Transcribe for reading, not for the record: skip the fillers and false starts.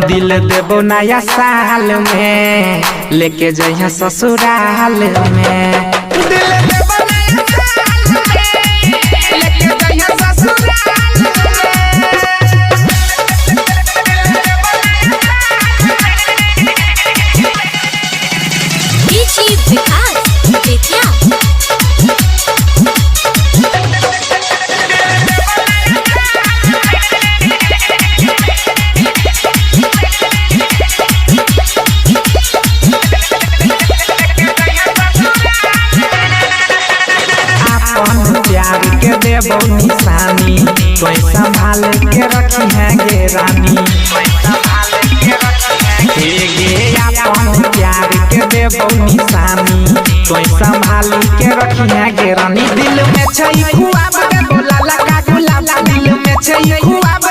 दिल देबो नया साल में लेके जइहा ससुराल में। दिल देबो नया साल में लेके जइहा ससुराल में। डीजी विकास बेतिया प्यार के देबो निशानी कोई संभाल के रखी है गे रानी। अपन प्यार के देबो निशानी कोई संभाल के रखी है गे रानी। दिल में छै ख्वाब के बोला लगा गुलाब, दिल में छै ख्वाब